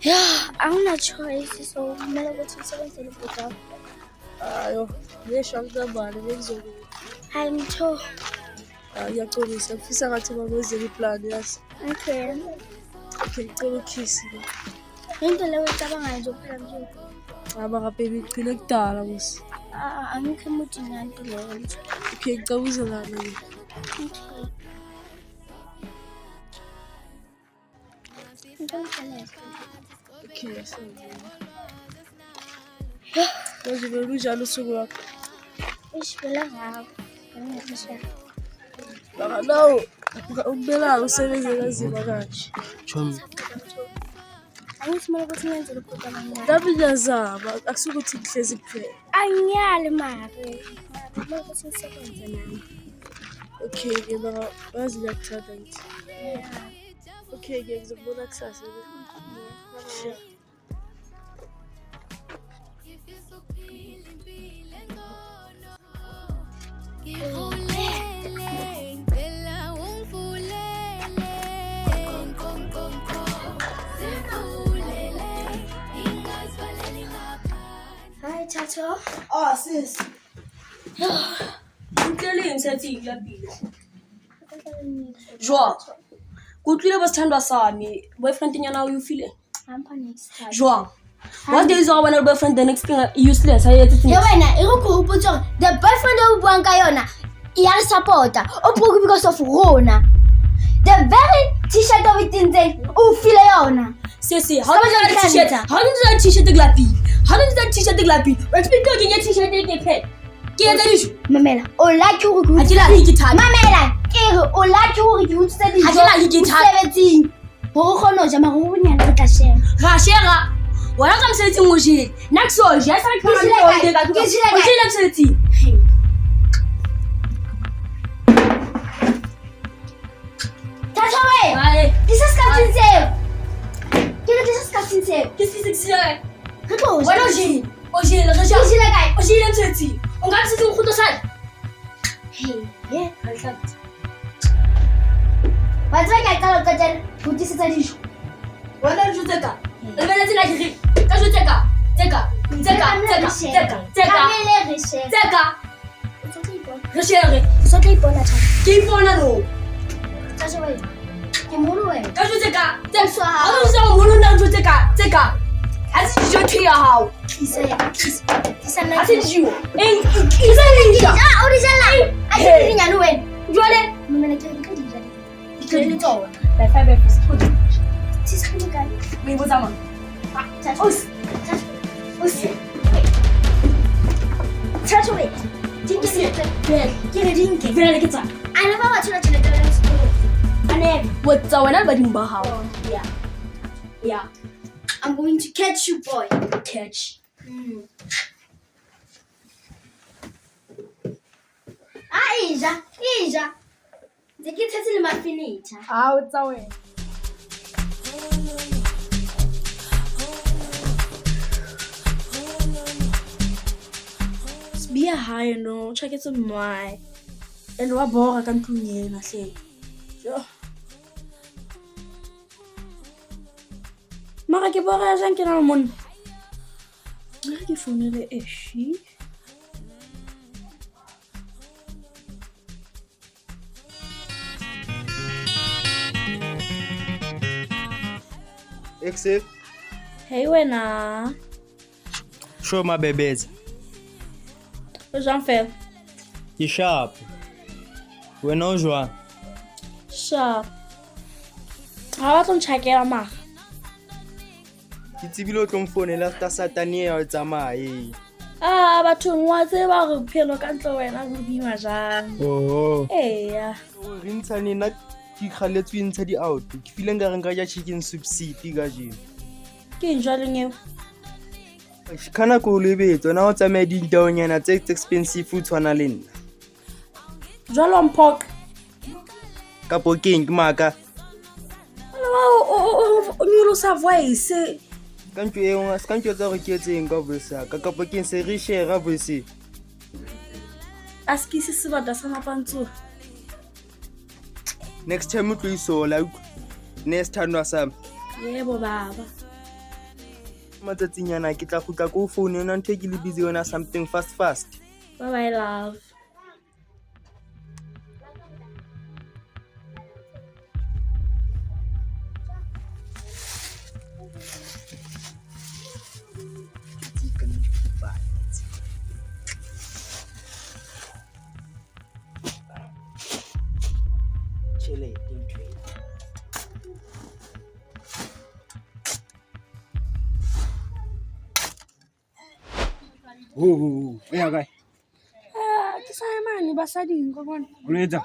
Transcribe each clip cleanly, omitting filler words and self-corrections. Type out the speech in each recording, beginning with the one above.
Yeah, angina choice so kumele ukuthi ngisebenzele ubhuti. Ayo, ngisho ngizobani ngizokwenza. Hayi ngitho. Ngiyaxolisa ngifisa ngathi babezele iplan yazi. Okay. Ngicela ukhisi. Into leyo ecabangayo nje kuphela nje. Baby iqhile kudala bosi. Angikho muthi nanto leyo nje. Okay, ngicela uzelana ke. Okay, so. Manje belunjalo usuku lwakho. Ishibela ngakho. Ngiyakho. No, ubela usebenze kanzima kanje. Chomi. Angithi manje ukuthi ngenzele ubhuti amanye. Ngabe ngiyazama, akusukuthi kuhlezi kuphela. Angiyali mare. Manje ukuthi ngisebenze nami. Okay, ngiyabona wazi ngiyakuthanda ngithi. Okay, ngizokubona kusasa. Hi Tato. Oh sis. Ngicela ngisethi kulabile. Jwa. Kutlile basithandwa sami. Boyfriend nyana how you feeling? I'm next time. Jwa. What days are when your boyfriend the next thing useless? I hate it. Yo wena, ikuputso. The boyfriend obubanga kayona iyali supporta. Obuku because of Rona. The very t-shirt of it in there. Ufile yona. Sisi, how does that t-shirt? How does that t-shirt glapi? How does that t-shirt glapi? Let's be talking your t-shirt take pay. Ke the issue. Mamela, o like you go. Ajila hikithana. Mamela, ke o like you go utse di. Ajila hikithana. 17. Ho khono ja ma go bunyana re ka share. Ga share. Wala ka msebetsi mo jele. Next so ja sa ka ka. Ke jile msebetsi. Tato we. Bye. This is Captain Sale. This is Captain Sale. Qu'est-ce que c'est? Repose. Wala jele. O jele ga ja. Jile kae? O jele msebetsi. O nga msebetsi o khuto sa. Hey, yeah. Alhamdulillah. Wa tsaya ka tsala ka jana. Buti se tsa dijo. Wala jo tseka. Le bele tsena ke ka jo tseka. Tseka. Kamele re share. Tseka. Re share. So tla ipona tha. Ke ipona no. Tato we. Ke molo we. Ka jo tseka. Tswa. Ha o sa mo nna jo tseka. Ha se jo thia hao. Isa na. Ha se jo. Isa ni ja. Ah, o di jala. A ke di nyane we. Jwale. Mmele ke ka di jala. Ke le tsona. Ba fa ba fist. Tisa ke ka. Me bo tsama. Tato. Tato we. Ke re dinke. Vele ke tsa. Ana ba ba tshwana tshwana tshwana sekolo. Ane Whatsa wena ba dimba hao. Yeah. I'm going to catch you boy. Catch. Ija. Ndikithathe le mafinitha. Ah, whatsa wena. Sibia high no, check it some my. And wa bora ka ntlong ena hle. Yo. Mara ke bora jang ke na monna. Nna ke founele Eshi. Exit. Hey wena. Show my babies. O jang fel. You sharp. When no Zwane. Sharp. Ha wa tlo nchakela ma. Ke tsebile o tlo mfonela after Saturday ya o tsamaye. Batho ngwa tseba re phelo ka ntlo wena go bima jang. Oh. Eya. Re ntshane nna ke khaletswe ntsha di out. Ke file nka re nka ja chicken soup city ka jeno. Ke njwaleng eo. Kana ko lebetso na o tsamaya dintaonyana tse expensive o tshwana le nna. Jwalo mpok. Kapo keng ke maka. O nyolosa voice. Ka ntho e nngwe ska ntho tsa go ke etseng ka voice ya ka kapo keng se re share voice. Askisi sebata sa mapantso. Next time o tlo isola. Next time wa sam. Yebo baba. Matsatsinyana ke tla gutla ko phone yona ntho e ke le busy yona something fast. Bye bye love. Ya kae? Ke sa mane basading go bona. O le etsa?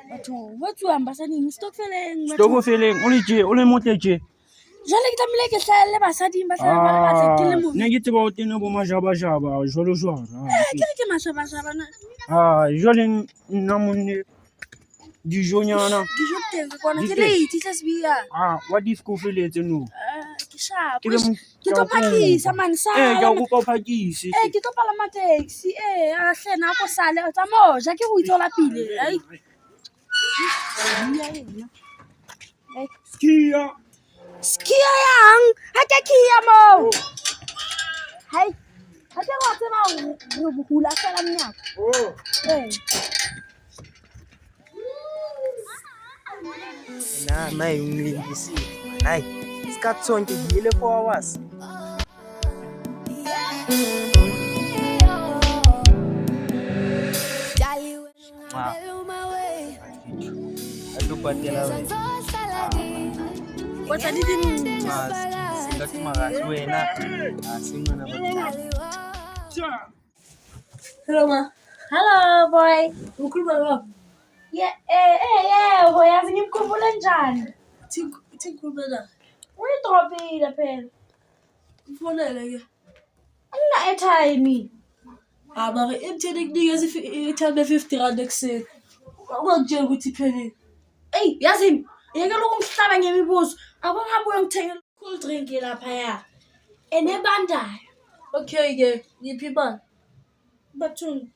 Batho ba tsuang basading stokfeleng. Stokofeleng o le tje, o le motle tje. Jale ke tlamile ke hlaelle basading ba tla ba batle ke le mo. Ne ke tseba o tena bo majaba jolo. Ke mashaba na. Jole nna monne dijonyana. Dijo teng ke kwana ke late tla sebia. What is kofeletse no? Ke sharp. Ke le mo- Ke tlo phakisa man sa. Ke a kopa o phakise. Ke tlo palama taxi. A hlena go sale tsa moja ke go itsola pile. Ai. Skia yang. Ha ke kia mo. Hai. Ha ke go tsema go bula sala mnyako. Na yungilingisi. Hayi, isikhathi sonke ngiyile 4 hours. Atupatela What's I didn't singathi makahle wena asingana Hello ma. Hello boy. Ukhuluma ngapha. Yeah, uyazi ngimkhumbula njani? Thikhuluma la. Uyidropile phela. Ufonele ke. Angina airtime. Mara MTN kunikeza i-time 50 rand ekuseni. Ungakutshela ukuthi iphelile. Ey, yazi yeke lokumhlaba ngemibuzo. Abangabuye ngithengele cool drink lapha ya. Enebandayo. Okay ke, ngiphi imali? Bathuni.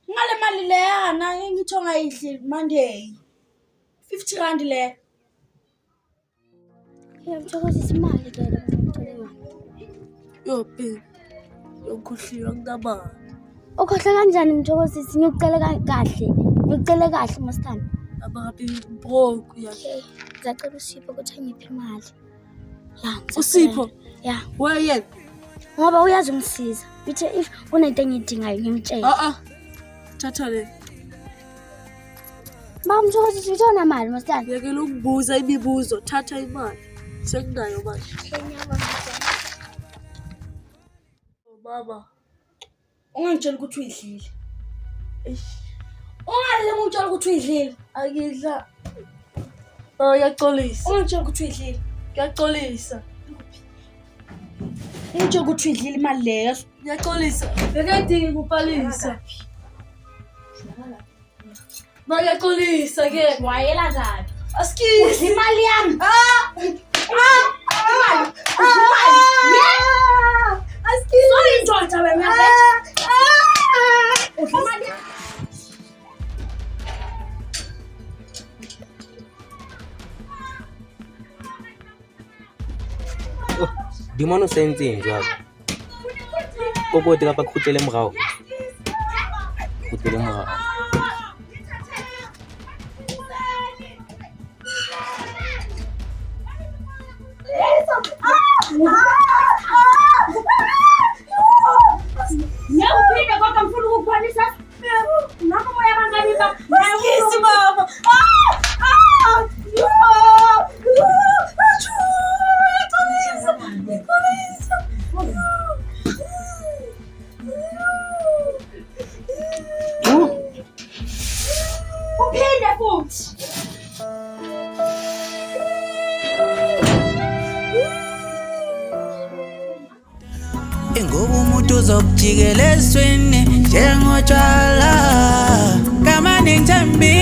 Ngale mali le yana ngitho ngayihle Monday. 50 rand le. Ngiyamthokozisa imali ke lo ngithole yona. Yo babe. Yokhohliwa kunaba. Ukhohle kanjani Mthokozisi? Ngikucela kahle. Ngikucela kahle masithanda. Ababi broke ya. Ngicela uSipho ukuthi ngiphi imali. Ya, uSipho. Ya. Wayena. Ngoba uyazi ungisiza. Bithe if kunento engidingayo ngimtshela. Thatha le. Mama Mthokozisi uthona mali masithanda. Yeke lokubuza imibuzo, thatha imali. Sekunayo manje. Baba. Ungangitshela ukuthi uyidlile. Ungale ngitshela ukuthi uyidlile. Akidla. Yaxolisa. Ungangitshela ukuthi uyidlile. Yaxolisa. Ngitshela ukuthi uyidlile imali leyo. Yaxolisa. Bekadingi kupalisa. Yaxolisa ke. Wayela kabi. Askisi. Imali yami. Askisi. Sorry Ndoda wena bitch. Imali yami. Di mono sentseng jwalo. Popote kapa khutele morao. Khutele morao. Ngiyawuphinda kodwa ngifuna ukukwanisa. Noma moya bangani ba? Askisi mama. Uphinde futhi. Ngoba umuntu uzokujikela esweni njengotshwala kama ningithembi